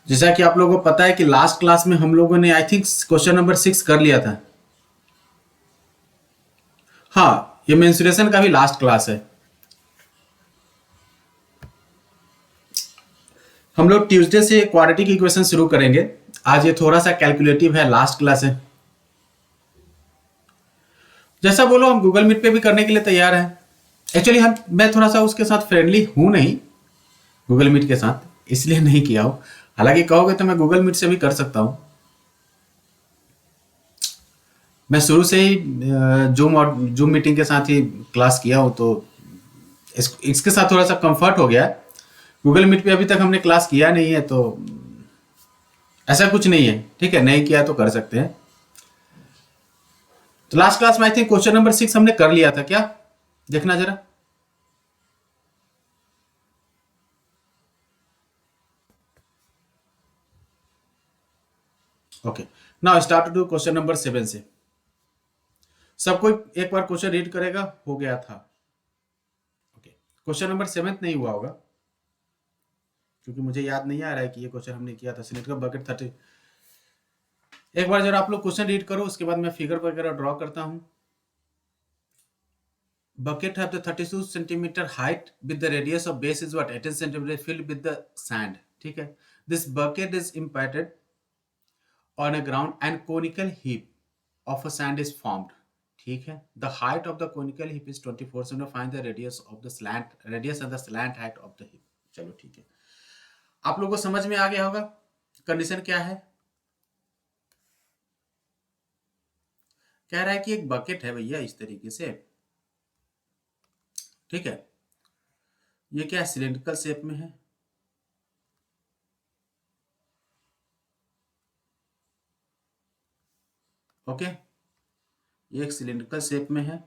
जैसा कि आप लोगों को पता है कि लास्ट क्लास में हम लोगों ने आई थिंक क्वेश्चन नंबर 6 कर लिया था। हाँ, ये मेंसुरेशन का भी लास्ट क्लास है। हम लोग ट्यूसडे से क्वाड्रेटिक इक्वेशन शुरू करेंगे। आज ये थोड़ा सा कैलकुलेटिव है, लास्ट क्लास है। जैसा बोलो, हम गूगल मीट पे भी करने के लिए तैयार हैं। एक्चुअली मैं थोड़ा सा उसके साथ फ्रेंडली हूं नहीं, गूगल मीट के साथ, इसलिए नहीं किया हूं। हालांकि कहोगे तो मैं गूगल मीट से भी कर सकता हूं। मैं शुरू से ही जूम और जूम मीटिंग के साथ ही क्लास किया हूं, तो इसके साथ थोड़ा सा कंफर्ट हो गया। गूगल मीट पे अभी तक हमने क्लास किया नहीं है, तो ऐसा कुछ नहीं है। ठीक है, नहीं किया तो कर सकते हैं। तो लास्ट क्लास में आई थिंक क्वेश्चन नंबर 6 हमने कर लिया था क्या? देखना जरा। Okay, now start to do question number 7 से। सब कोई एक बार क्वेश्चन रीड करेगा, हो गया था। ओके, क्वेश्चन नंबर 7 नहीं हुआ होगा, क्योंकि मुझे याद नहीं आ रहा है कि ये क्वेश्चन हमने किया था। Cylinder bucket 30। एक बार जरा आप लोग क्वेश्चन रीड करो, उसके बाद मैं फिगर वगैरह ड्रॉ करता हूं। Bucket have the 32 centimeter height with the radius of base is what 18 centimeter filled with the sand. ठीक है, this bucket is impacted on a ground and conical heap of a sand is formed. ठीक है, the height of the conical heap is 24 centimeter. Find the radius of the slant radius and the slant height of the heap. चलो ठीक है, आप लोगों को समझ में आ गया होगा कंडीशन क्या है। कह रहा है कि एक बकेट है भैया इस तरीके से। ठीक है, ये क्या सिलेंड्रिकल शेप में है। ओके, ये एक सिलेंड्रिकल शेप में है।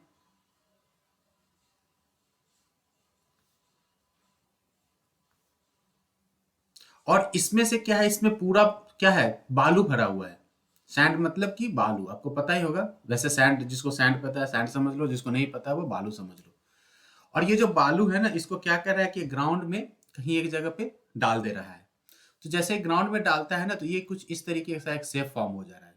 और इसमें से क्या है, इसमें पूरा क्या है, बालू भरा हुआ है। सैंड मतलब कि बालू, आपको पता ही होगा। वैसे सैंड, जिसको सैंड पता है सैंड समझ लो, जिसको नहीं पता है वो बालू समझ लो। और ये जो बालू है ना, इसको क्या कर रहा है कि ग्राउंड में कहीं एक जगह पे डाल दे रहा है। तो जैसे ग्राउंड में डालता है ना, तो ये कुछ इस तरीके का एक शेप फॉर्म हो जा रहा है।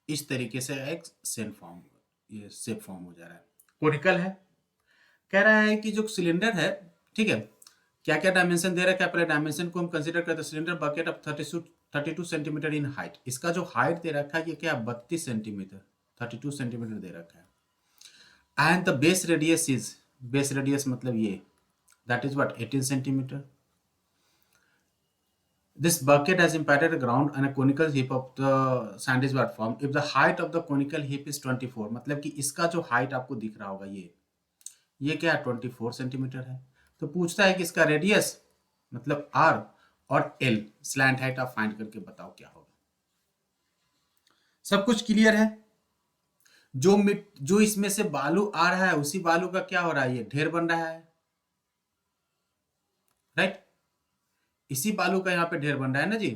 इस तरीके से एक सेल फॉर्म, ये शेप फॉर्म हो जा रहा है। कोनिकल है। कह रहा है कि जो सिलेंडर है, ठीक है, क्या क्या डायमेंशन दे रखा है। पहले डायमेंशन को हम कंसीडर करते हैं। Cylinder bucket of 32 centimetre in height. इसका जो हाइट दे रखा है ये क्या, 32 सेंटीमीटर, 32 सेंटीमीटर दे रखा है। And the base radius is, base radius मतलब ये, that is what 18 centimetre. This bucket has impacted the ground and a conical heap of the sand is what formed if the height of the conical heap is 24। मतलब कि इसका जो height आपको दिख रहा होगा, ये क्या है, 24 सेंटीमीटर है। तो पूछता है कि इसका रेडियस मतलब आर और एल, स्लैंट हाइट आप फाइंड करके बताओ क्या होगा। सब कुछ क्लियर है। जो इसमें से बालू आ रहा है, उसी बालू का क्या हो रहा है, ये ढेर बन रहा है, राइट। इसी बालू का यहाँ पे ढेर बन रहा है ना जी।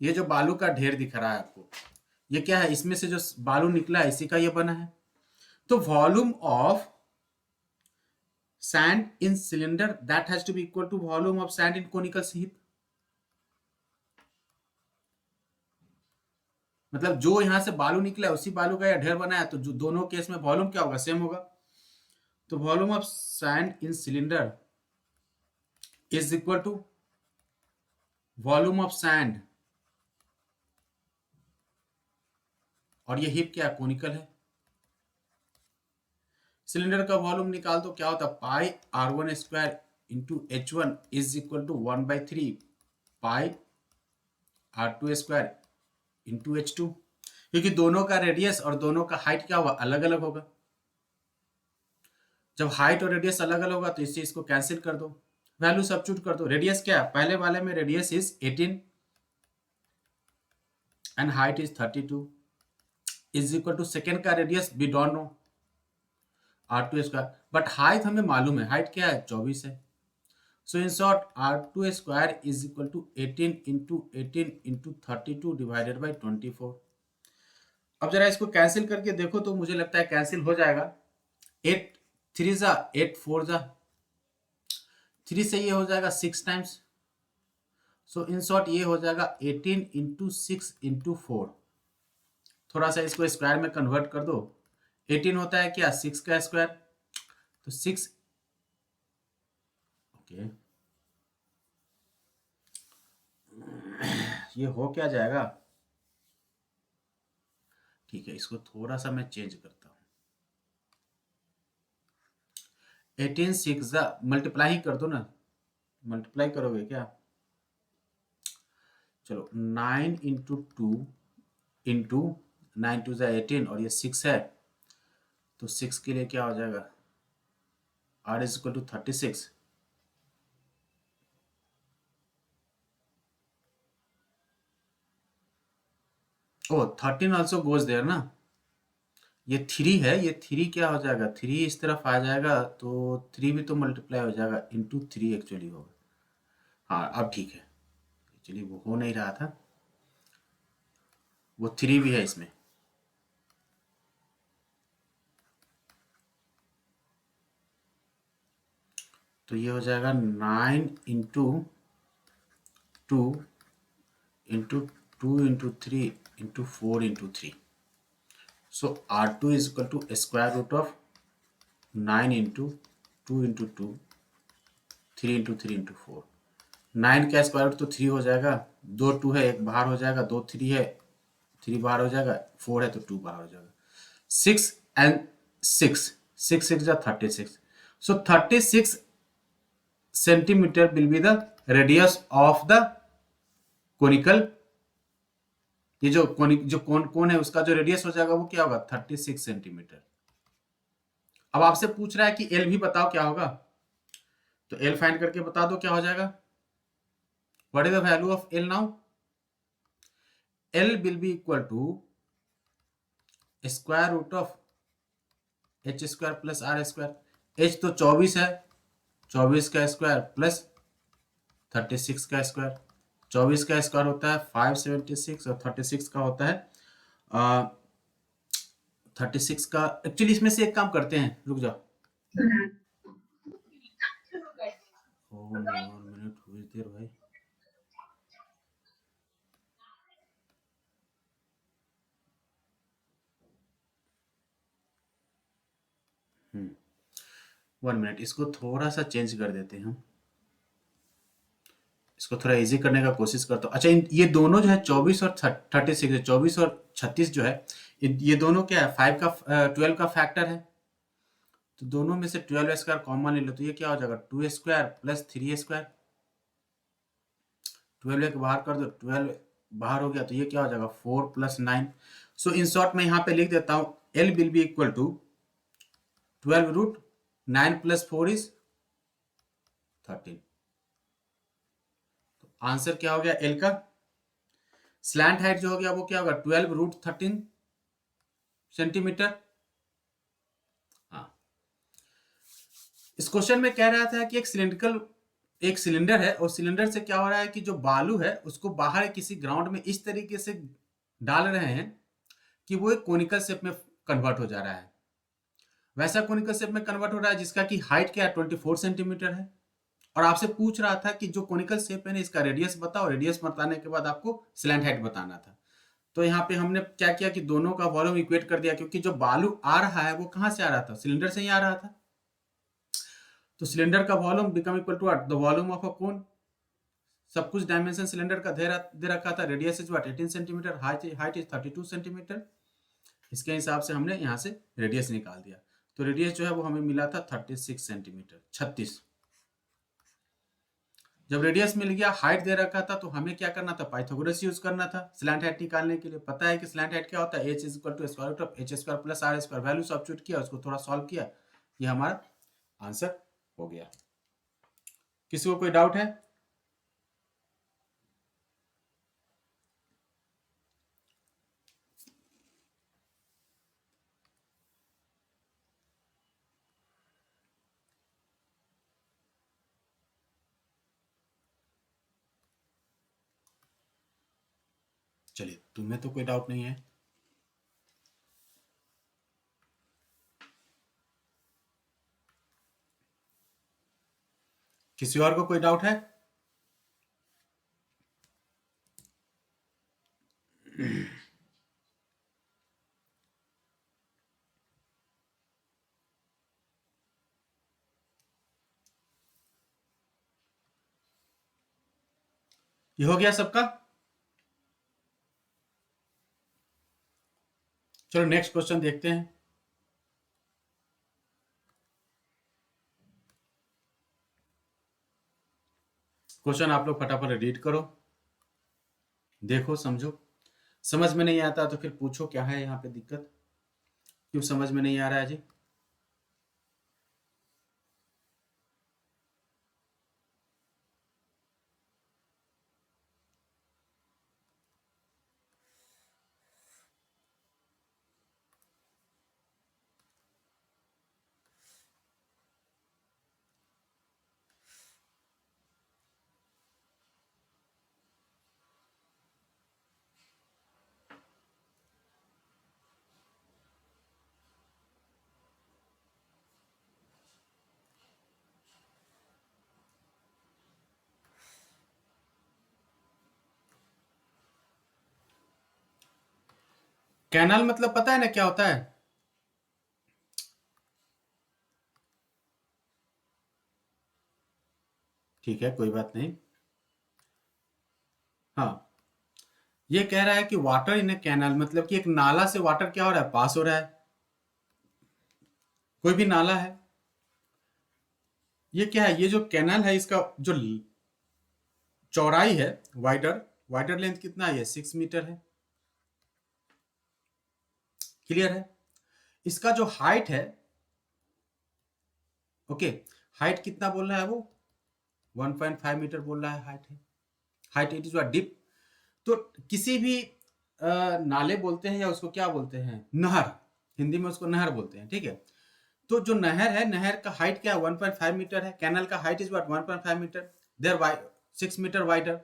ये जो बालू का ढेर दिख रहा है आपको, ये क्या है, इसमें से जो बालू निकला है इसी का ये बना है। तो volume of sand in cylinder that has to be equal to volume of sand in conical heap. मतलब जो यहां से बालू निकला है उसी बालू का यह ढेर बना है, तो जो दोनों केस में वॉल्यूम क्या होगा, सेम होगा। तो volume of sand in cylinder is equal to volume of sand, और ये हीप क्या, कोनिकल है। सिलेंडर का वॉल्यूम निकाल दो, क्या होता है, pi r1 square into h1 is equal to 1/3 pi r2 square into h2। क्योंकि दोनों का रेडियस और दोनों का हाइट क्या होगा, अलग अलग होगा। जब हाइट और रेडियस अलग अलग होगा तो इससे इसको कैंसिल कर दो, वैल्यू सब्स्टिट्यूट कर दो। रेडियस क्या है, पहले वाले में radius is 18 and height is 32 is equal to second का radius we don't know, R2 square, but height हमें मालूम है, हाइट क्या है 24 है। So in short R2 square is equal to 18 × 18 × 32 divided by 24। अब जरा इसको कैंसिल करके देखो तो मुझे लगता है कैंसिल हो जाएगा। 8 3 जा 8 4 जा 3 से ये हो जाएगा 6 टाइम्स। सो इन शॉर्ट ये हो जाएगा 18 × 6 × 4। थोड़ा सा इसको स्क्वायर में कन्वर्ट कर दो। 18 होता है क्या 6 का स्क्वायर, तो 6, ओके ये हो क्या जाएगा, ठीक है इसको थोड़ा सा मैं चेंज करता हूँ। 18 6 मल्टीप्लाई ही कर दो ना, मल्टीप्लाई करोगे क्या, चलो 9 × 2 × 9 × 2 = 18 और ये 6 है, तो 6 के लिए क्या हो जाएगा, R is equal to 36। Oh 13 also goes there ना, ये 3 है, ये 3 क्या हो जाएगा, 3 इस तरफ आ जाएगा तो 3 भी तो मल्टीप्लाई हो जाएगा, इंटू 3 एक्चुअली होगा। हाँ अब ठीक है, एक्चुअली वो हो नहीं रहा था, वो 3 भी है इसमें। तो ये हो जाएगा 9 × 2 × 2 × 3 × 4 × 3। So R2 is equal to square root of 9 × 2 × 2 3 × 3 × 4। 9 का स्क्वायर रूट तो 3 हो जाएगा, 2 2 है, 1 बाहर हो जाएगा, 2 3 है, 3 बाहर हो जाएगा, 4 है तो 2 बाहर हो जाएगा। 6 and 6 6 6 जा 36। So 36 centimeter will be the radius of the conical, ये जो कोन है उसका जो रेडियस हो जाएगा वो क्या होगा 36 सेंटीमीटर। अब आपसे पूछ रहा है कि एल भी बताओ क्या होगा, तो एल फाइंड करके बता दो क्या हो जाएगा। What is the value of L now, L will be equal to square root of H square plus R square. H तो 24 है, 24 का स्क्वायर प्लस 36 का स्क्वायर। 24 का स्क्वायर होता है 576 और 36 का होता है 36 का। एक्चुअली इसमें से एक काम करते हैं, रुक जाओ, मिनट हुई देर भाई। वन मिनट, इसको थोड़ा सा चेंज कर देते हैं हम, इसको थोड़ा इजी करने का कोशिश करता हूँ। अच्छा ये दोनों जो है 24 और 36 है, 24 और 36 जो है ये दोनों क्या है 5 का 12 का फैक्टर है, तो दोनों में से 12 स्क्वायर कॉमन ले लो तो ये क्या हो जाएगा 2 स्क्वायर प्लस 3 स्क्वायर। 12 को बाहर कर दो, 12 बाहर हो गया तो ये क्या हो जाएगा 4 + 9। सो इन शॉर्ट में यहाँ पे लिख देता हूँ L will be equal to 12 root 9 + 4 = 13। तो आंसर क्या हो गया एल का, स्लैंट हाइट जो हो गया वो क्या होगा 12 रूट 13 सेंटीमीटर। हाँ इस क्वेश्चन में कह रहा था कि एक सिलेंडर है और सिलेंडर से क्या हो रहा है कि जो बालू है उसको बाहर किसी ग्राउंड में इस तरीके से डाल रहे हैं कि वो एक कोनिकल शेप में कन्वर्ट हो जा रहा है। वैसा कोनिकल शेप में कन्वर्ट हो रहा है जिसका कि हाइट क्या है 24 सेंटीमीटर है, और आपसे पूछ रहा था कि जो कोनिकल शेप है ना इसका रेडियस बताओ, रेडियस बताने के बाद आपको स्लैंट हाइट बताना था। तो यहाँ पे हमने क्या किया कि दोनों का वॉल्यूम इक्वेट कर दिया, क्योंकि जो बालू आ रहा है वो कहाँ से आ रहा था, सिलेंडर से ही आ रहा था। तो सिलेंडर का volume become equal to the volume of a cone. सब कुछ डायमेंशन सिलेंडर का दे रखा था, radius is 18 centimetre, height is 32 centimetre. इसके हिसाब से हमने यहाँ से रेडियस निकाल दिया, तो रेडियस जो है वो हमें मिला था 36 सेंटीमीटर 36। जब रेडियस मिल गया, हाइट दे रखा था, तो हमें क्या करना था पाइथागोरस यूज करना था स्लैंट हाइट निकालने के लिए। पता है कि स्लैंट हाइट क्या होता है, h is equal to square root of h square plus r square. Value substitute किया, उसको थोड़ा सॉल्व किया, ये हमारा आंसर हो गया। किसी को कोई डाउट है? चलिए, तुम्हें तो कोई डाउट नहीं है। किसी और को कोई डाउट है? ये हो गया सबका? चलो नेक्स्ट क्वेश्चन देखते हैं। क्वेश्चन आप लोग फटाफट रीड करो, देखो, समझो। समझ में नहीं आता तो फिर पूछो क्या है यहाँ पे दिक्कत, क्यों समझ में नहीं आ रहा है जी? कैनाल मतलब पता है ना क्या होता है? ठीक है, कोई बात नहीं। हाँ, ये कह रहा है कि वाटर इन ए कैनाल, मतलब कि एक नाला से वाटर क्या हो रहा है, पास हो रहा है। कोई भी नाला है, ये क्या है, ये जो कैनाल है इसका जो चौड़ाई है, वाइडर वाइडर लेंथ कितना है, 6 मीटर है। क्लियर है? इसका जो हाइट है, ओके, हाइट कितना बोल रहा है वो, 1.5 मीटर बोल रहा है हाइट है। Height it is what deep. तो किसी भी नाले बोलते हैं या उसको क्या बोलते हैं, नहर, हिंदी में उसको नहर बोलते हैं, ठीक है। तो जो नहर है, नहर का हाइट क्या है, 1.5 मीटर है। कैनल का height is what 1.5 metre, there 6 metre wider.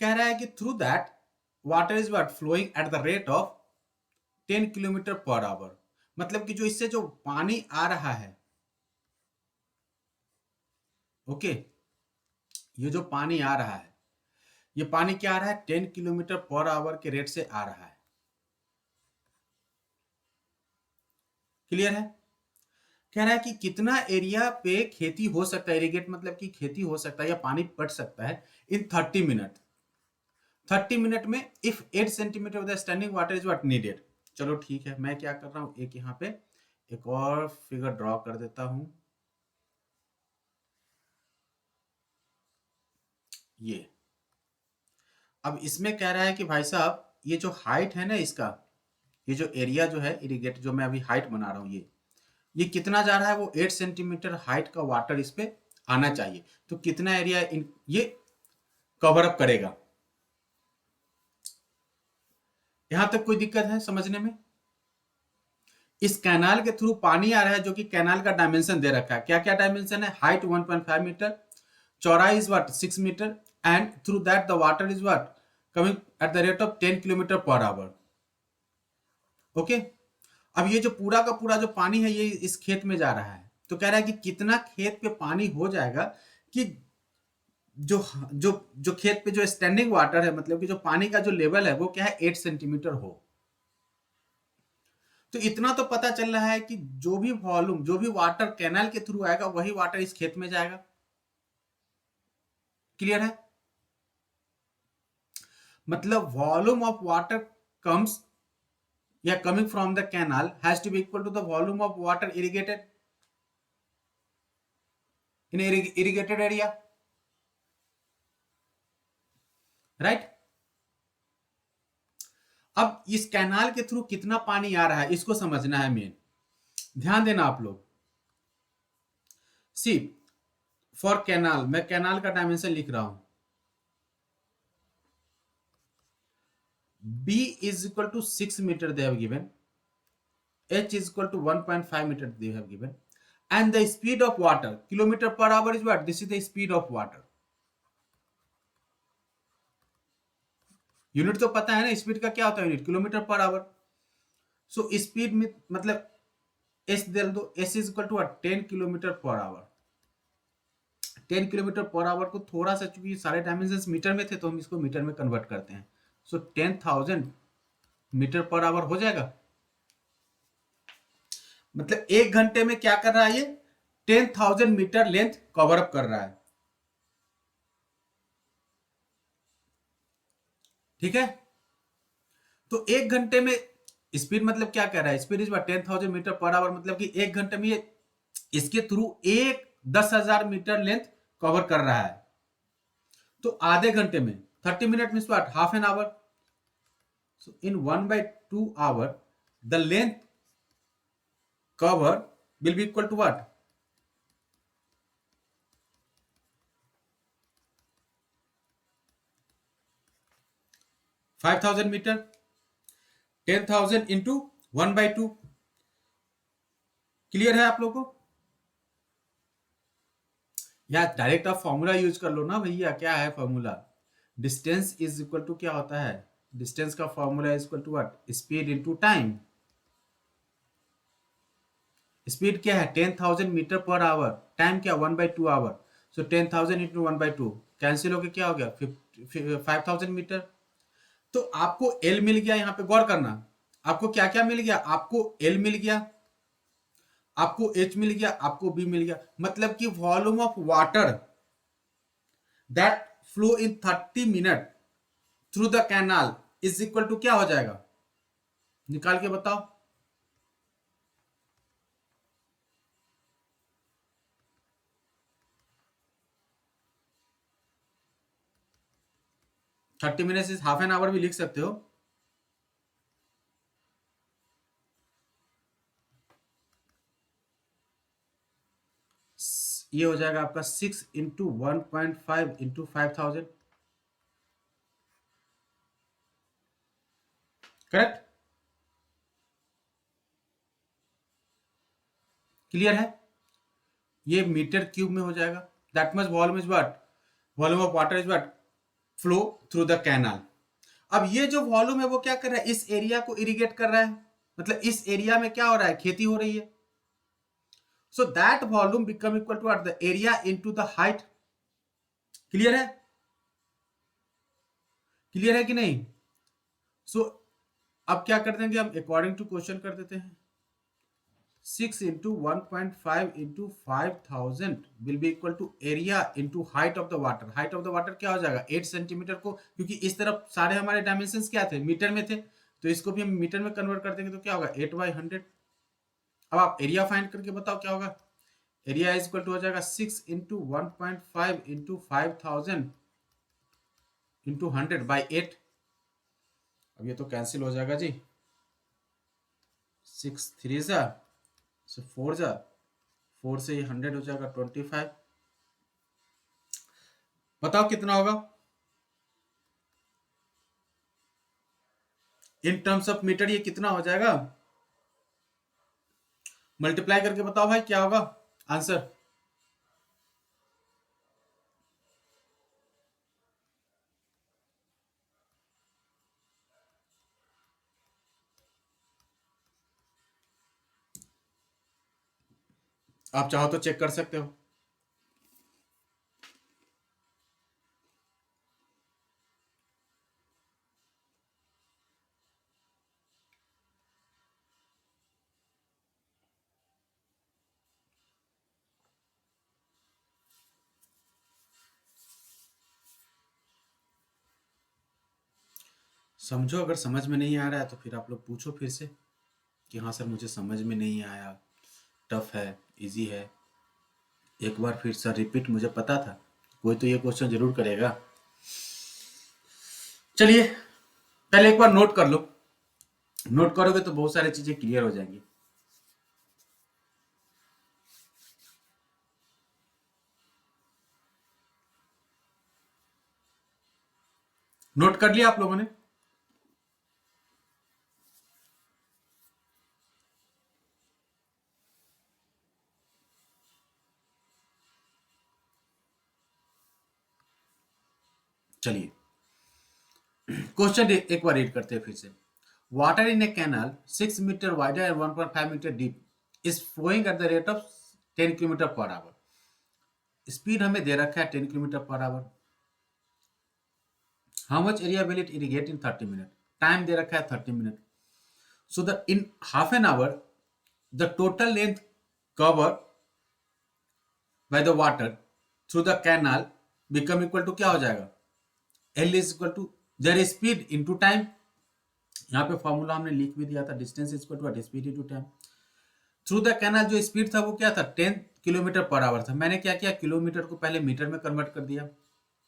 कह रहा है कि through that water is what flowing at the rate of 10 kilometre per hour. मतलब कि जो इससे जो पानी आ रहा है, ओके, ये जो पानी आ रहा है, ये पानी क्या आ रहा है, 10 किलोमीटर पर आवर के रेट से आ रहा है। क्लियर है? कह रहा है कि कितना एरिया पे खेती हो सकता है, इरिगेट मतलब कि खेती हो सकता है या पानी पड़ सकता है इन 30 मिनट। 30 मिनट में if 8 centimetre of the standing water is what needed. चलो ठीक है, मैं क्या कर रहा हूं, एक यहाँ पे एक और फिगर ड्रॉ कर देता हूं। ये अब इसमें कह रहा है कि भाई साहब, ये जो हाइट है ना इसका, ये जो एरिया जो है इरिगेट, जो मैं अभी हाइट बना रहा हूँ, ये कितना जा रहा है, वो 8 सेंटीमीटर हाइट का वाटर इस पे आना चाहिए। तो कितना एरिया ये कवर अप करेगा? यहां तक कोई दिक्कत है समझने में? इस कैनाल के थ्रू पानी आ रहा है, जो कि कैनाल का डायमेंशन दे रखा है। क्या क्या डायमेंशन है, हाइट 1.5 मीटर, चौड़ाई is what 6 metre, and through that the water is what coming at the rate of 10 kilometre per hour. Okay, अब ये जो पूरा का पूरा जो पानी है, ये इस खेत में जा रहा है। तो कह रहा है कि कितना खेत पे पानी हो जाएगा कि जो जो जो खेत पे जो स्टैंडिंग वाटर है, मतलब कि जो पानी का जो लेवल है, वो क्या है, 8 सेंटीमीटर हो। तो इतना तो पता चल रहा है कि जो भी वॉल्यूम, जो भी वाटर कैनाल के थ्रू आएगा, वही वाटर इस खेत में जाएगा। क्लियर है? मतलब वॉल्यूम ऑफ वाटर कम्स या coming from the canal has to be equal to the volume of water irrigated in irrigated area, right? अब इस कैनाल के थ्रू कितना पानी आ रहा है, इसको समझना है मेन। ध्यान देना आप लोग। सी, फॉर कैनाल, मैं कैनाल का डायमेंशन लिख रहा हूं, B is equal to 6 meter they have given, H is equal to 1.5 meter they have given, and the speed of water, kilometer per hour is what, this is the speed of water. Unit तो पता है ना, speed का क्या होता है unit, kilometre per hour. So speed में मतलब एस दे दो, S is equal to 10 kilometre per hour. 10 kilometre per hour को थोड़ा सा, चूंकि सारे डायमेंशन मीटर में थे तो हम इसको मीटर में कन्वर्ट करते हैं। सो 10,000 मीटर पर आवर हो जाएगा। मतलब 1 घंटे में क्या कर रहा है ये, 10,000 मीटर लेंथ कवर अप कर रहा है। ठीक है, तो 1 घंटे में स्पीड मतलब क्या कह रहा है, speed is 10,000 metre per hour, मतलब कि 1 घंटे में ये इसके थ्रू एक 10,000 मीटर लेंथ कवर कर रहा है। तो आधे घंटे में 30 minute means what, half an hour. So in 1/2 hour the length cover will be equal to what, 5,000 metre. 10,000 into 1/2। Clear है आप लोगों को? या डायरेक्ट आप फॉर्मूला यूज कर लो ना भैया, क्या है formula, distance is equal to क्या होता है, डिस्टेंस का formula is equal to what, speed into time. Speed क्या है 10,000 मीटर पर आवर, टाइम क्या 1/2 आवर। सो 10,000 इंटू 1/2 कैंसिल होकर क्या हो गया, 5,000 मीटर। तो आपको एल मिल गया, यहां पे गौर करना, आपको क्या क्या मिल गया, आपको एल मिल गया, आपको एच मिल गया, आपको बी मिल गया। मतलब कि volume of water that flow in 30 minute through the canal is equal to क्या हो जाएगा, निकाल के बताओ। 30 minute is half an hour भी लिख सकते हो। ये हो जाएगा आपका 6 इंटू 1.5 इंटू 5,000। करेक्ट, क्लियर है? ये मीटर क्यूब में हो जाएगा। That much volume is what, volume of water is what, flow through the canal. अब ये जो वॉल्यूम है वो क्या कर रहा है, इस एरिया को इरिगेट कर रहा है, मतलब इस एरिया में क्या हो रहा है, खेती हो रही है। So that volume become equal to the area into the height. Clear है, क्लियर है कि नहीं? सो अब क्या कर देंगे हम, अकॉर्डिंग टू क्वेश्चन कर देते हैं। 6 into 1.5 into 5,000 will be equal to area into height of the water. Height of the water क्या हो जाएगा, 8 सेंटीमीटर को, क्योंकि इस तरफ सारे हमारे डायमेंशन क्या थे, मीटर में थे, तो इसको भी हम मीटर में कन्वर्ट कर देंगे तो क्या होगा, 8/100। अब आप एरिया फाइंड करके बताओ क्या होगा। एरिया इज इक्वल टू हो जाएगा 6 इंटू 1.5 इंटू 5,000 इंटू 100/8। अब ये तो कैंसिल हो जाएगा जी, 6 3 से 4 4 से ये 100 हो जाएगा 25। बताओ कितना होगा इन टर्म्स ऑफ मीटर, ये कितना हो जाएगा, मल्टीप्लाई करके बताओ भाई क्या होगा आंसर। आप चाहो तो चेक कर सकते हो। समझो, अगर समझ में नहीं आ रहा है तो फिर आप लोग पूछो फिर से कि हाँ सर मुझे समझ में नहीं आया, टफ है, इजी है। एक बार फिर सर रिपीट, मुझे पता था कोई तो ये क्वेश्चन जरूर करेगा। चलिए पहले एक बार नोट कर लो, नोट करोगे तो बहुत सारी चीजें क्लियर हो जाएंगी। नोट कर लिया आप लोगों ने? चलिए क्वेश्चन एक बार रीड करते हैं फिर से. Water in a canal 6 metre wider and 1.5 metre deep is flowing at the rate of 10 kilometre per hour. Speed हमें दे रखा है 10 kilometre per hour. How much area will it irrigate in 30 minute. Time दे रखा है 30 minute. So the in half an hour the total length cover by the water through the canal become equal to क्या हो जाएगा. L is equal to their speed into time. यहाँ पे formula हमने लिख भी दिया था. Distance is equal to speed into time. Through the canal जो स्पीड था वो क्या था 10 किलोमीटर पर आवर था. मैंने क्या किया किलोमीटर को पहले मीटर में कन्वर्ट कर दिया.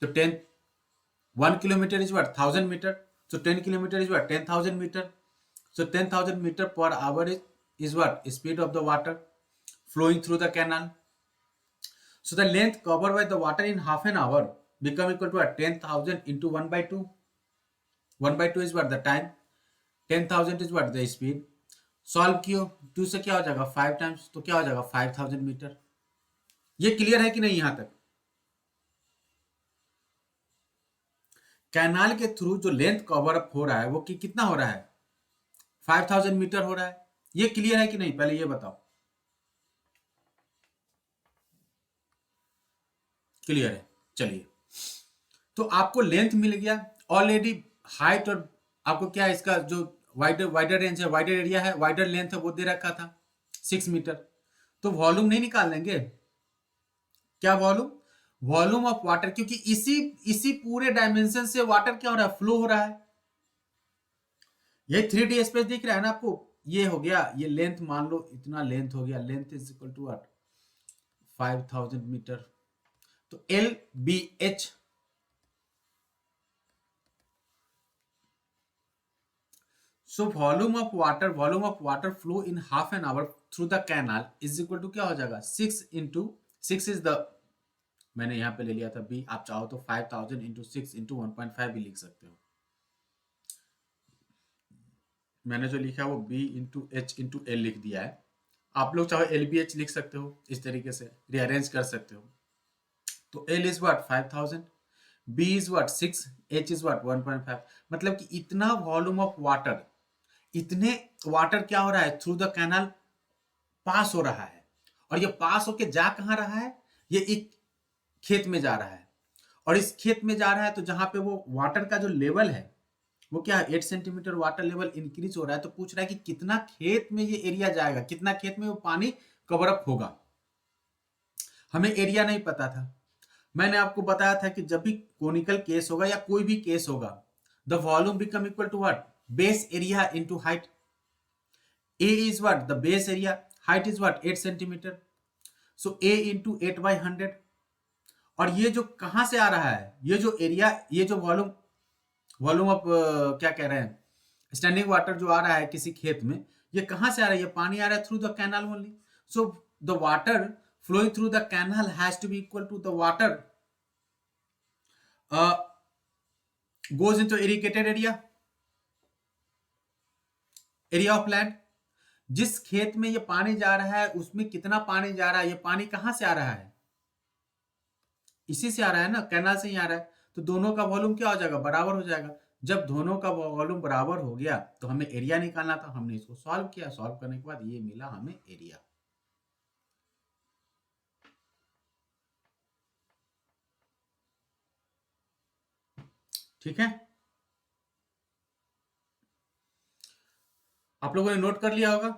तो 1 kilometre is what 1000 metre. So 10 kilometre is what 10,000 metre. So 10,000 meter per hour is what? Speed of the water flowing through the canal. So the length covered by the water in half an hour become equal to what? 10,000 into 1 by 2. 1 by 2 is what? The time. 10,000 is what? The speed. Solve कियो 2 से क्या हो जाएगा 5 times. तो क्या हो जाएगा 5,000 metre. ये क्लियर है कि नहीं यहां तक. कैनाल के थ्रू जो लेंथ कवर अप हो रहा है वो कितना हो रहा है 5,000 मीटर हो रहा है. ये क्लियर है कि नहीं पहले ये बताओ. क्लियर है. चलिए तो आपको लेंथ मिल गया ऑलरेडी. हाइट और आपको क्या है इसका जो वाइडर वाइडर रेंज है वाइडर एरिया है वाइडर लेंथ है वो दे रखा था 6 मीटर. तो वॉल्यूम नहीं निकाल लेंगे. क्या वॉल्यूम. वॉल्यूम ऑफ वाटर क्योंकि इसी इसी पूरे डायमेंशन से वाटर क्या हो रहा है फ्लो हो रहा है. ये 3D स्पेस दिख रहा है ना आपको. ये हो गया ये लेंथ मान लो इतना लेंथ हो गया. Length is equal to what 5,000 metre. तो L B H. So volume of water flow in half an hour through the canal is equal to क्या हो जाएगा 6 is the मैंने यहाँ पे ले लिया था b. आप चाहो तो 5,000 into 6 into 1.5 भी लिख सकते हो. मैंने जो लिखा है वो b into h into l लिख दिया है. आप लोग चाहो एल बी एच लिख सकते हो. इस तरीके से रिअरेंज कर सकते हो. तो l is what 5,000, b is what 6, h is what 1.5. मतलब कि इतना वॉल्यूम ऑफ वाटर इतने वाटर क्या हो रहा है थ्रू द कैनाल पास हो रहा है. और ये पास होके जा कहां रहा है ये एक खेत में जा रहा है. और इस खेत में जा रहा है तो जहां पे वो वाटर का जो लेवल है वो क्या है 8 सेंटीमीटर वाटर लेवल इंक्रीज हो रहा है. तो पूछ रहा है कि कितना खेत में ये एरिया जाएगा कितना खेत में वो पानी कवर अप होगा. हमें एरिया नहीं पता था. मैंने आपको बताया था कि जब भी कोनिकल केस होगा या कोई भी केस होगा the volume become equal to what base area into height. A is what the base area. Height is what 8 centimetre. So A into 8 by 100. और ये जो कहां से आ रहा है ये जो एरिया ये जो वॉल्यूम वॉल्यूम ऑफ क्या कह रहे हैं स्टैंडिंग वाटर जो आ रहा है किसी खेत में ये कहां से आ रहा है ये पानी आ रहा है through the canal only. So the water flowing through the canal has to be equal to the water goes into irrigated area of land. जिस खेत में ये पानी जा रहा है उसमें कितना पानी जा रहा है ये पानी कहां से आ रहा है इसी से आ रहा है ना कैनाल से ही आ रहा है. तो दोनों का वॉल्यूम क्या हो जाएगा बराबर हो जाएगा. जब दोनों का वॉल्यूम बराबर हो गया तो हमें एरिया निकालना था. हमने इसको सॉल्व किया. सॉल्व करने के बाद ये मिला हमें एरिया. ठीक है आप लोगों ने नोट कर लिया होगा.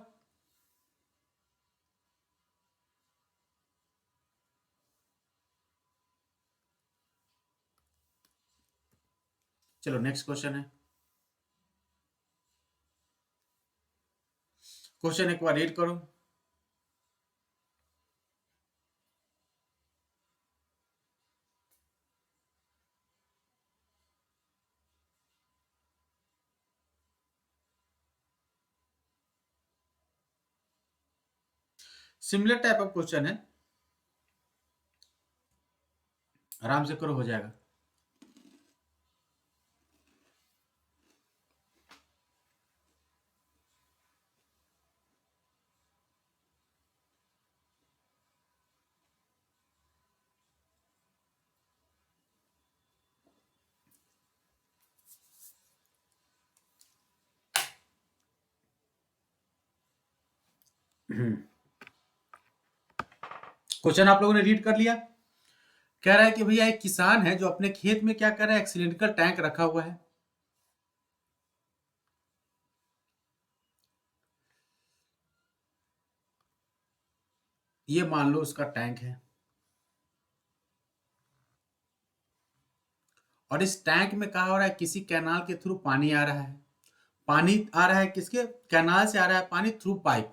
चलो नेक्स्ट क्वेश्चन है. क्वेश्चन एक बार रीड करो. सिमिलर टाइप ऑफ क्वेश्चन है. आराम से करो हो जाएगा. क्वेश्चन आप लोगों ने रीड कर लिया। कह रहा है कि भैया एक किसान है जो अपने खेत में क्या कर रहा है, एक सिलिंड्रिकल टैंक रखा हुआ है। ये मान लो उसका टैंक है, और इस टैंक में क्या हो रहा है, किसी कैनाल के थ्रू पानी आ रहा है। पानी आ रहा है किसके, कैनाल से आ रहा है पानी थ्रू पाइप।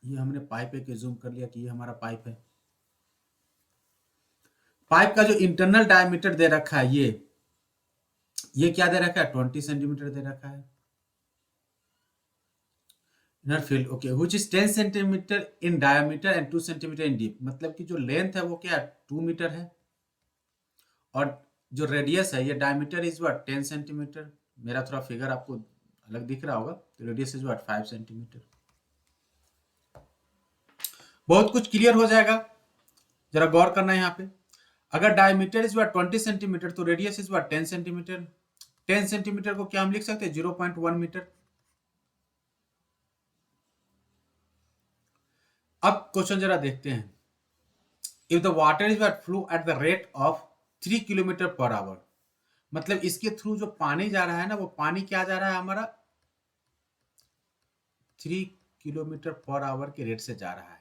ये हमने पाइप एक जूम कर लिया कि ये हमारा पाइप है। पाइप का जो इंटरनल डायमीटर दे रखा है, ये क्या दे रखा है, 20 सेंटीमीटर दे रखा है। Inner field okay, which is 10 centimetre in diameter and 2 centimetre in deep. मतलब कि जो लेंथ है वो क्या है, 2 मीटर है, और जो रेडियस है, ये डायमीटर इज व्हाट 10 सेंटीमीटर। मेरा थोड़ा फिगर आपको अलग दिख रहा होगा, तो रेडियस इज व्हाट 5 सेंटीमीटर। बहुत कुछ क्लियर हो जाएगा, जरा गौर करना है यहाँ पे। अगर डायमीटर इज व्हाट 20 सेंटीमीटर, तो radius is what 10 centimetre. 10 centimetre को क्या हम लिख सकते हैं, 0.1 मीटर। अब क्वेश्चन जरा देखते हैं। If the water is what flow eight the rate of 3 kilometre per hour, मतलब इसके थ्रू जो पानी जा रहा है ना, वो पानी क्या जा रहा है हमारा, 3 किलोमीटर पर आवर के रेट से जा रहा है।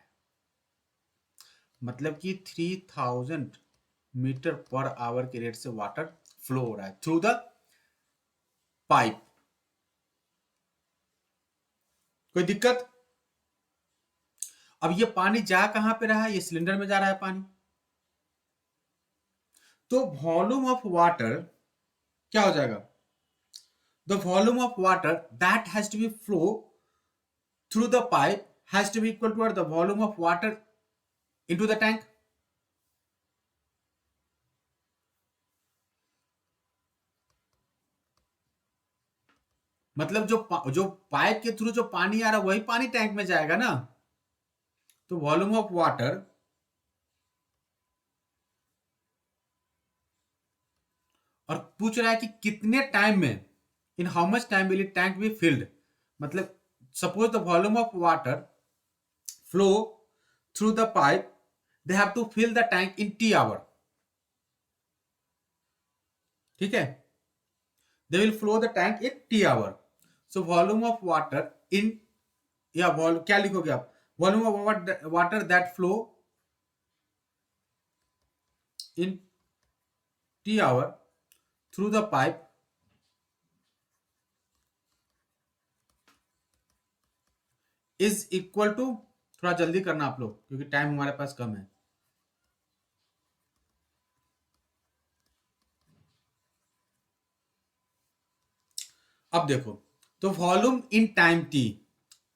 मतलब कि 3000 मीटर पर आवर के रेट से वाटर फ्लो हो रहा है थ्रू द पाइप। कोई दिक्कत? अब ये पानी जा कहां पे रहा है, ये सिलेंडर में जा रहा है पानी। तो वॉल्यूम ऑफ वाटर क्या हो जाएगा, the volume of water that has to be flow through the pipe has to be equal to the volume of water into the tank. मतलब जो पाइप के थ्रू जो पानी आ रहा है वही पानी टैंक में जाएगा ना। तो वॉल्यूम ऑफ वाटर, और पूछ रहा है कि कितने टाइम में, in how much time will it tank be filled. मतलब suppose the volume of water flow through the pipe, they have to fill the tank in T hour. ठीक है, they will flow the tank in t hour. So volume of water in, या क्या लिखोगे आप, volume of water that flow in T hour through the pipe is equal to, थोड़ा जल्दी करना आप लोग क्योंकि टाइम हमारे पास कम है। अब देखो, तो volume in time t,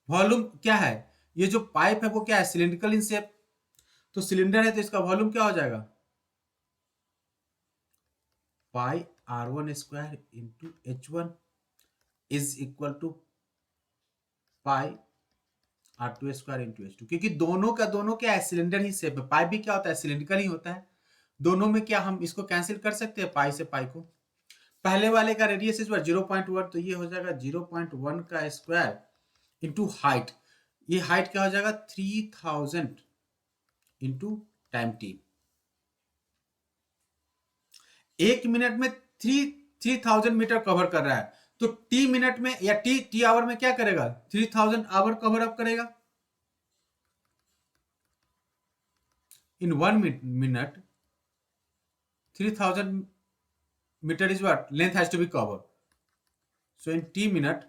volume क्या है, ये जो पाइप है वो क्या है, सिलिंड्रिकल इन शेप। तो सिलेंडर है तो इसका वॉल्यूम क्या हो जाएगा, pi r1 square into h1 is equal to pi r2 square into h2। क्योंकि दोनों का दोनों क्या है, सिलेंडर ही शेप है। पाइप भी क्या होता है, सिलिंड्रिकल ही होता है। दोनों में क्या हम इसको कैंसिल कर सकते हैं, पाई से पाई को। पहले वाले का रेडियस इस बार 0.1, तो ये हो जाएगा 0.1 का स्क्वायर इंटू हाइट। ये हाइट क्या हो जाएगा, 3000 इंटू टाइम टी। 1 मिनट में 3000 मीटर कवर कर रहा है, तो टी मिनट में या टी आवर में क्या करेगा, 3000 आवर कवर अप करेगा। इन 1 minute 3000 meter is what length has to be covered. So in t minute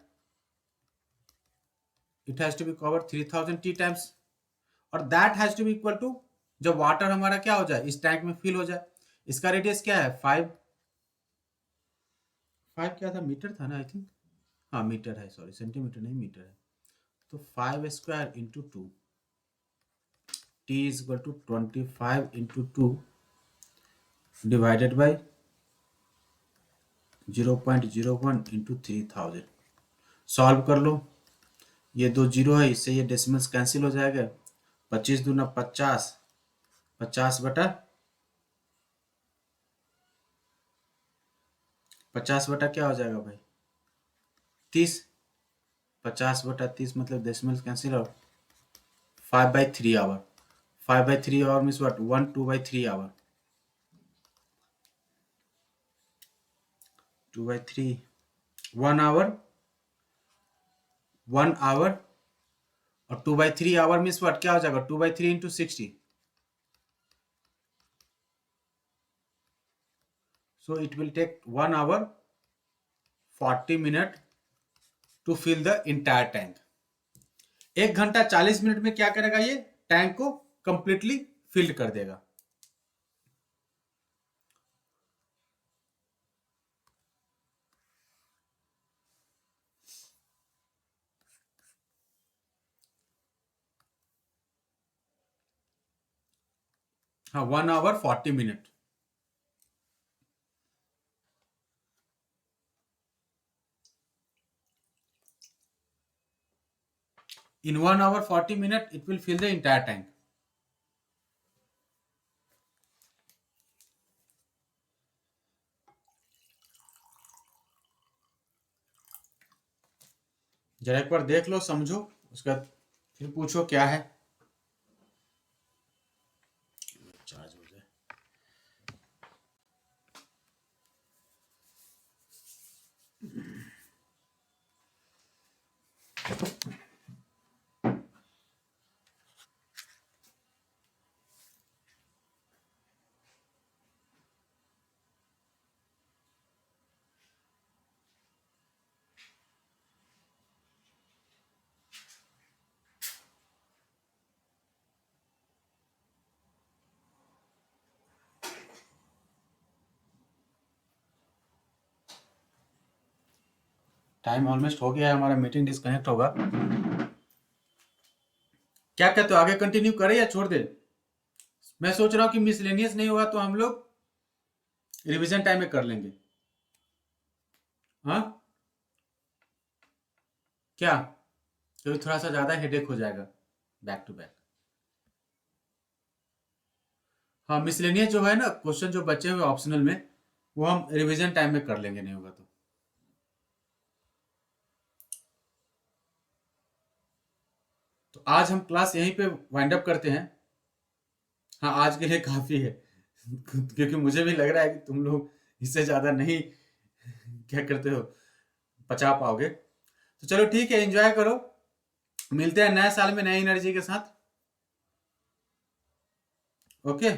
it has to be covered 3000 t times, और that has to be equal to, जब water हमारा क्या हो जाए, इस टैंक में fill हो जाए। इसका रेडियस क्या है, 5 क्या था, मीटर था ना आई थिंक, हाँ मीटर है, सॉरी सेंटीमीटर नहीं मीटर है। तो 5 square into 2, t is equal to 25 into 2 divided by 0.01 into 3000। Solve कर लो, ये 2 जीरो है, इससे ये डेसिमल्स कैंसिल हो जाएगा। 25 दूना 50, 50 बटा 50 बटा क्या हो जाएगा भाई, 30। 50/30 मतलब डेसिमल कैंसिल और 5/3 hour. 5/3 hour means what? 1 2/3 hour. 2/3. 1 hour. 1 hour और 2/3 hour means what? क्या हो जाएगा? 2/3 into 60. So it will take 1 hour 40 minutes to fill the entire tank. 1 घंटा 40 मिनट में क्या करेगा? ये टैंक को कंप्लीटली फिल्ड कर देगा. हाँ, 1 hour 40 minutes. In 1 hour 40 minutes, it will fill the entire tank. जरा एक बार देख लो, समझो, उसके बाद फिर पूछो क्या है. चार्ज हो जाए. टाइम ऑलमोस्ट हो गया है, हमारा मीटिंग डिस्कनेक्ट होगा. क्या कहते हो, आगे कंटिन्यू करें या छोड़ दे? मैं सोच रहा हूँ कि मिसलेनियस नहीं होगा तो हम लोग रिवीजन टाइम में कर लेंगे. हाँ, क्या? क्योंकि थोड़ा सा ज्यादा हेडेक हो जाएगा बैक टू बैक. हाँ, मिसलेनियस जो है ना, क्वेश्चन जो बचे हुए ऑप्शनल में, वो हम रिवीजन टाइम में कर लेंगे, नहीं होगा तो आज हम क्लास यहीं पे वाइंड अप करते हैं. हाँ, आज के लिए काफी है. क्योंकि मुझे भी लग रहा है कि तुम लोग इससे ज्यादा नहीं क्या करते हो, पचा पाओगे. तो चलो ठीक है, एंजॉय करो. मिलते हैं नए साल में नई एनर्जी के साथ. ओके.